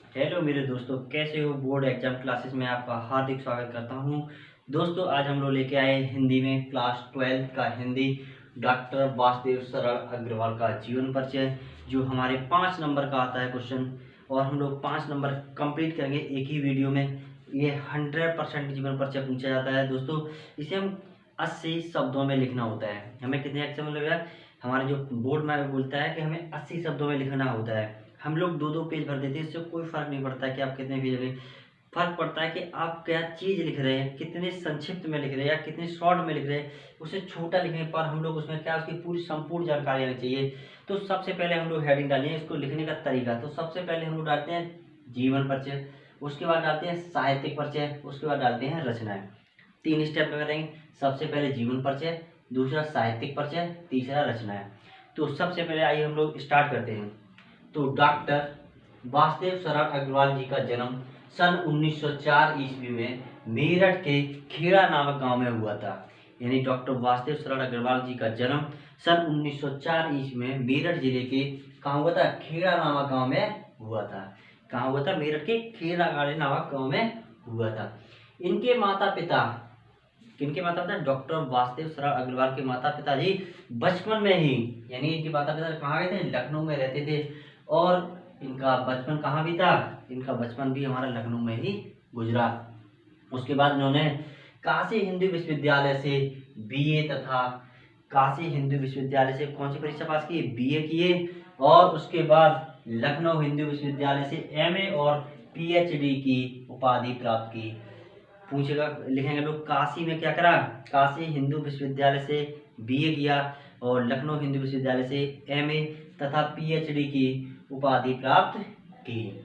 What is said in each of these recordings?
Hello मेरे दोस्तों, कैसे हो। बोर्ड एग्जाम क्लासेस में आपका हार्दिक स्वागत करता हूं। दोस्तों, आज हम लोग लेके आए हिंदी में क्लास 12 का हिंदी डॉक्टर वासुदेव सरल अग्रवाल का जीवन परिचय, जो हमारे 5 नंबर का आता है क्वेश्चन। और हम लोग 5 नंबर कंप्लीट करेंगे एक ही वीडियो में। ये 100% जीवन परिचय पूछा जाता है दोस्तों। इसे हम 80 शब्दों में लिखना होता है। हमें कितने अक्षर में लगेगा, हमारे जो बोर्ड में बोलता है कि हमें 80 शब्दों में लिखना होता है। हम लोग 2-2 पेज भर देते हैं, इससे कोई फर्क नहीं पड़ता कि आप कितने पेज लिख। फर्क पड़ता है कि आप क्या चीज़ लिख रहे हैं, कितने संक्षिप्त में लिख रहे हैं या कितने शॉर्ट में लिख रहे हैं। उसे छोटा लिखने पर हम लोग उसमें क्या, उसकी पूरी संपूर्ण जानकारी आनी चाहिए। तो सबसे पहले हम लोग हेडिंग डालेंगे, इसको लिखने का तरीका। तो सबसे पहले हम लोग डालते हैं जीवन परिचय, उसके बाद डालते हैं साहित्यिक परिचय, उसके बाद डालते हैं रचनाएं। 3 स्टेप में करेंगे। सबसे पहले जीवन परिचय, दूसरा साहित्यिक परिचय, तीसरा रचनाएं। तो सबसे पहले आइए हम लोग स्टार्ट करते हैं। तो डॉक्टर वासुदेव सरल अग्रवाल जी का जन्म सन 1904 ईस्वी में मेरठ के खेड़ा नामक गांव में हुआ था। यानी डॉक्टर वासुदेव सरल अग्रवाल जी का जन्म सन 1904 ईस्वी में मेरठ जिले के कहाँ हुआ था, खेड़ा नामक गांव में हुआ था। कहाँ हुआ था, मेरठ के खेड़ा नामक गांव में हुआ था। इनके माता पिता, किनके माता पिता, डॉक्टर वासुदेव सरल अग्रवाल के माता पिता जी बचपन में ही, यानी इनके माता पिता कहाँ गए थे, लखनऊ में रहते थे। और इनका बचपन कहाँ भी था, इनका बचपन भी हमारा लखनऊ में ही गुजरा। उसके बाद इन्होंने काशी हिंदू विश्वविद्यालय से बीए तथा काशी हिंदू विश्वविद्यालय से कौन सी परीक्षा पास की, बीए किए। और उसके बाद लखनऊ हिंदू विश्वविद्यालय से एमए और पीएचडी की उपाधि प्राप्त की। पूछेगा, लिखेंगे लोग, काशी में क्या करा, काशी हिंदू विश्वविद्यालय से बीए किया और लखनऊ हिंदू विश्वविद्यालय से एमए तथा पीएचडी की उपाधि प्राप्त की।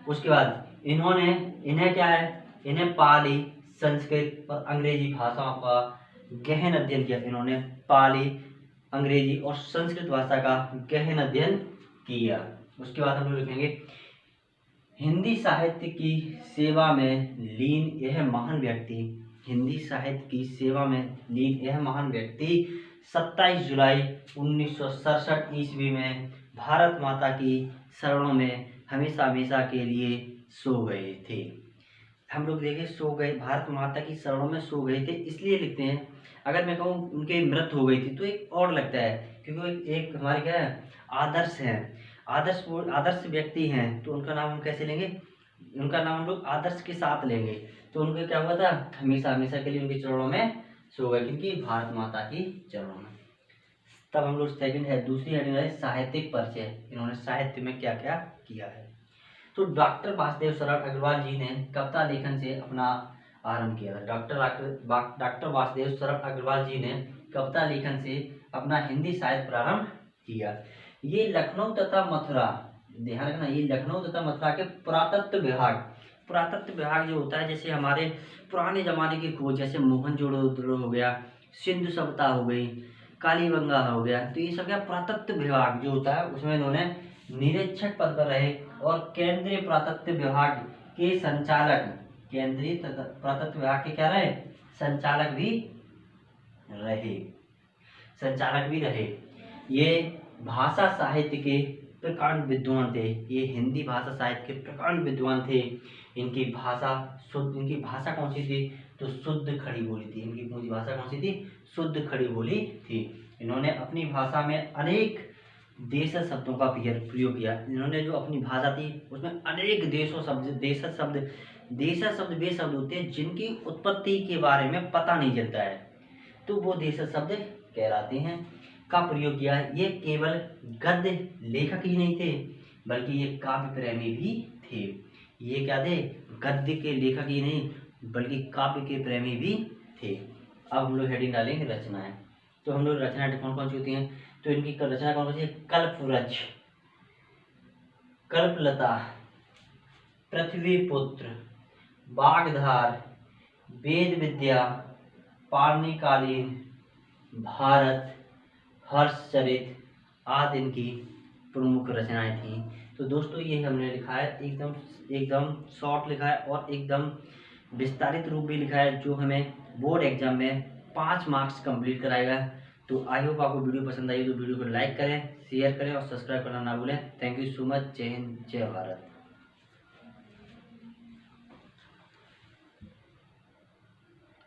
उसके बाद इन्हें क्या है, इन्हें पाली, संस्कृत और अंग्रेजी भाषाओं का गहन अध्ययन किया। इन्होंने पाली, अंग्रेजी और संस्कृत भाषा का गहन अध्ययन किया। उसके बाद हम लोग लिखेंगे, हिंदी साहित्य की सेवा में लीन यह महान व्यक्ति, हिंदी साहित्य की सेवा में लीन यह महान व्यक्ति 27 जुलाई 1967 ईस्वी में भारत माता की शरणों में हमेशा हमेशा के लिए सो गए थे। हम लोग देखें, सो गए, भारत माता की शरणों में सो गए थे इसलिए लिखते हैं। अगर मैं कहूँ उनकी मृत्यु हो गई थी तो एक और लगता है, क्योंकि वो एक हमारे क्या है, आदर्श हैं, आदर्श व्यक्ति हैं। तो उनका नाम हम कैसे लेंगे, उनका नाम हम लोग आदर्श के साथ लेंगे। तो उनको क्या हुआ था, हमेशा हमेशा के लिए उनके चरणों में सो गए, क्योंकि भारत माता की चरणों में। तब हम लोग सेकंड है, दूसरी हेडिंग है साहित्यिक परिचय। इन्होंने साहित्य में क्या क्या किया है। तो डॉक्टर वासुदेव सरल अग्रवाल जी ने कविता लेखन से अपना आरंभ किया था। डॉक्टर वासुदेव सरल अग्रवाल जी ने कविता लेखन से अपना हिंदी साहित्य प्रारंभ किया। ये लखनऊ तथा मथुरा, ध्यान रखना, ये लखनऊ तथा मथुरा के पुरातत्व विभाग जो होता है, जैसे हमारे पुराने जमाने की खोज, जैसे मोहनजोदड़ो हो गया, सिंधु सभ्यता हो गई, कालीबंगा हो गया, तो ये सब क्या पुरातत्व विभाग जो होता है उसमें इन्होंने निरीक्षक पद पर रहे। और केंद्रीय पुरातत्व विभाग के संचालक, केंद्रीय पुरातत्व विभाग के क्या रहे, संचालक भी रहे। ये भाषा साहित्य के प्रकांड विद्वान थे। ये हिंदी भाषा साहित्य के प्रकांड विद्वान थे। इनकी भाषा कौन सी थी, तो शुद्ध खड़ी बोली थी। इनकी पूरी भाषा कौन सी थी, शुद्ध खड़ी बोली थी। इन्होंने अपनी भाषा में अनेक देशज शब्दों का प्रयोग किया। इन्होंने जो अपनी भाषा थी उसमें अनेक देशज शब्द वे शब्द होते हैं जिनकी उत्पत्ति के बारे में पता नहीं चलता है, तो वो देशज शब्द कहलाते हैं, का प्रयोग किया है। ये केवल गद्य लेखक ही नहीं थे, बल्कि ये काव्य प्रेमी भी थे। ये क्या थे, गद्य के लेखक ही नहीं बल्कि काव्य के प्रेमी भी थे। अब हम लोग हेडिंग डालेंगे रचनाएं। तो हम लोग रचनाएं कौन कौन सी होती हैं, तो इनकी रचना कौन सी है, कल्पवृक्ष, कल्पलता, पृथ्वीपुत्र, बागधार, वेद विद्या, पाणिकालीन, भारत, हर्षचरित आदि इनकी प्रमुख रचनाएं थीं। तो दोस्तों, ये हमने लिखा है, एकदम शॉर्ट लिखा है और एकदम विस्तारित रूप भी लिखा है, जो हमें बोर्ड एग्जाम में 5 मार्क्स कंप्लीट कराएगा। तो आई होप आपको वीडियो पसंद आई तो वीडियो को लाइक करें, शेयर करें और सब्सक्राइब करना ना भूलें। Thank you so much. जय हिंद, जय भारत।